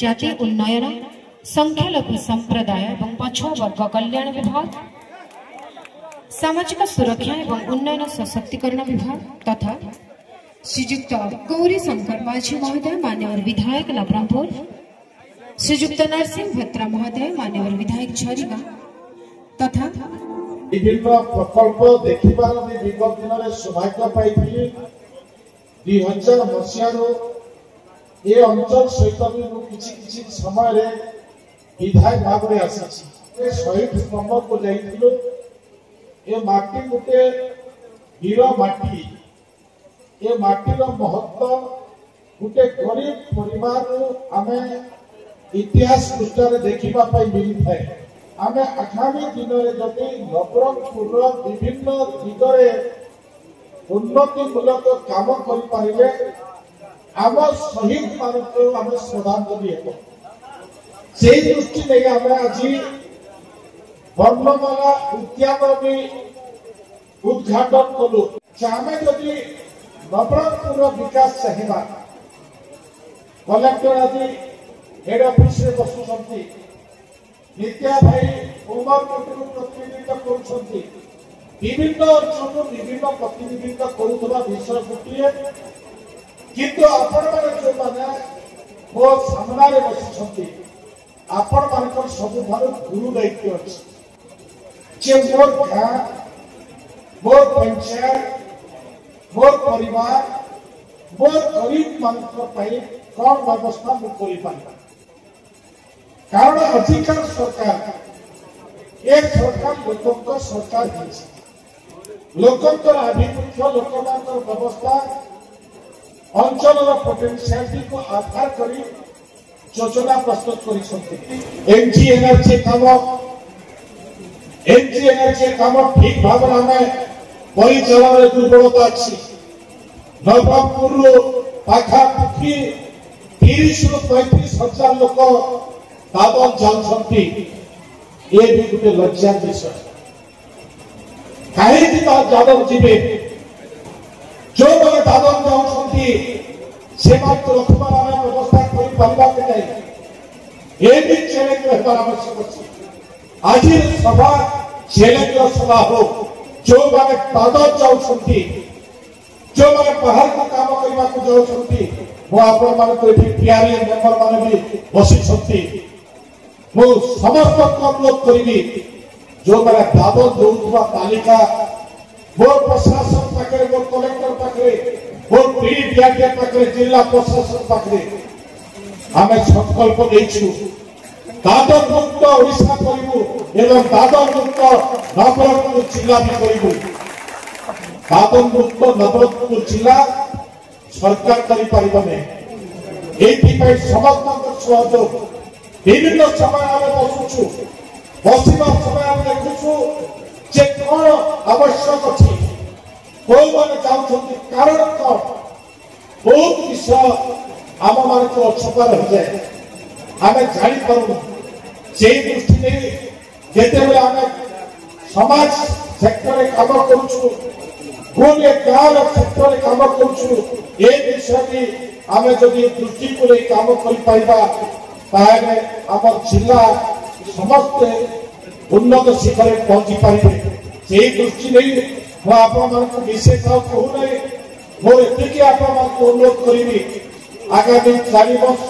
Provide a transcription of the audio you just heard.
जातीय उन्नयन संख्यालघु संप्रदाय और पछुआ वर्ग कल्याण विभाग, सामाजिक सुरक्षा एवं उन्नयन सशक्तिकरण विभाग तथा श्रीयुक्त गौरी शंकर माझी महोदय मान्यवर विधायक नवरंगपुर, श्रीयुक्त नरसिंह भत्रा महोदय मान्यवर विधायक झरीगां तथा विभिन्न प्रकल्प देखिबार विगत दिन में सौभाग्य पाई 2000 मसीह ये अंचल सहित भी किसी समय विधायक भाव में आसी शहीद स्तंभ को जाइए ये माटी गोटे हीर माटी ये माटीर महत्व गोटे गरीब परिवार आम इतिहास पृष्ठ देखा मिली थाए। आम आगामी दिन में जदि नवरंगपुर विभिन्न दिगरे उन्नतिमूलक काम करें आम शहीद मान आम श्रद्धांजलि हो से दृष्टि नहीं आम आज वर्णमाला उद्यान भी उद्घाटन कलु। आम जदि नवरंगपुर विकास चाहिए कलेक्टर आज हेड ऑफिस रे बसुंट नित्या भाई उमर प्रतिनिधित्व कर विभिन्न अंचल विभिन्न प्रतिनिधित्व करुवा विषय गोटे किंतु आपण मैंने जो मैंने मो सामने बसुंट आपण मान सब गुरु दायित्व अच्छे मोर गाँ मोर पंचायत मोर परिवार मोर गरीब मान कौन व्यवस्था मुझे कारण अधिकार सरकार एक सरकार लोक सरकार लोकर आभिमुख्य लोक व्यवस्था अंचल पोटेंशियलिटी को आधार कर योजना प्रस्तुत कर एनजीएनआरसी काम ठीक भाव परिचालन दुर्बलता अच्छी नवरंगपुर पाखापाखि 30 ରୁ 35 हजार लोक दादन जाऊँगी ये भी गोटे लज्जा विषय कहीं दादन जीवे जो मैंने दादन जाऊँगी से रखबार व्यवस्था कर ये भी चैलेंज रहबार आवश्यक अच्छे। आज सभा चैलेंज सभा हो जो मैंने दादन जाऊँगी जो मैंने बाहर को काम करने को जाऊँगी प्यारे मेम्बर मान भी बसी समस्त अनुरोध करी जो मैंने दादन दौरा तालिका मोर प्रशासन पाखे मोर कलेक्टर पाखे मोर पीडीडीआरडीए पाखे जिला प्रशासन पाखे आम संकल्प देचु दादन मुक्त ओडिशा करूँ एवं दादन मुक्त नवरंगपुर जिला भी करूँ। दादन मुक्त नवरंगपुर जिला सरकार करें ये समस्त सहयोग विभिन्न समय आम बसुचु बसवा समय आम देखुचु जे कौन आवश्यक अच्छी कौ मैंने चाहते कारण कौन बहुत विषय आम मान को अछपा रही जाए आम जापरू से दृष्टि नहीं जिते आम समाज सेक्टर काम करुचु गोटे गाँव क्षेत्र में काम करुचु ये विषय भी आम जदि दृष्टि को काम कर आम जिला समस्ते उन्नत शिखर पहुंची पारे से दृष्टि नहीं मुझे विशेष कहूना मोर एति अनुरोध करी आगामी 4 वर्ष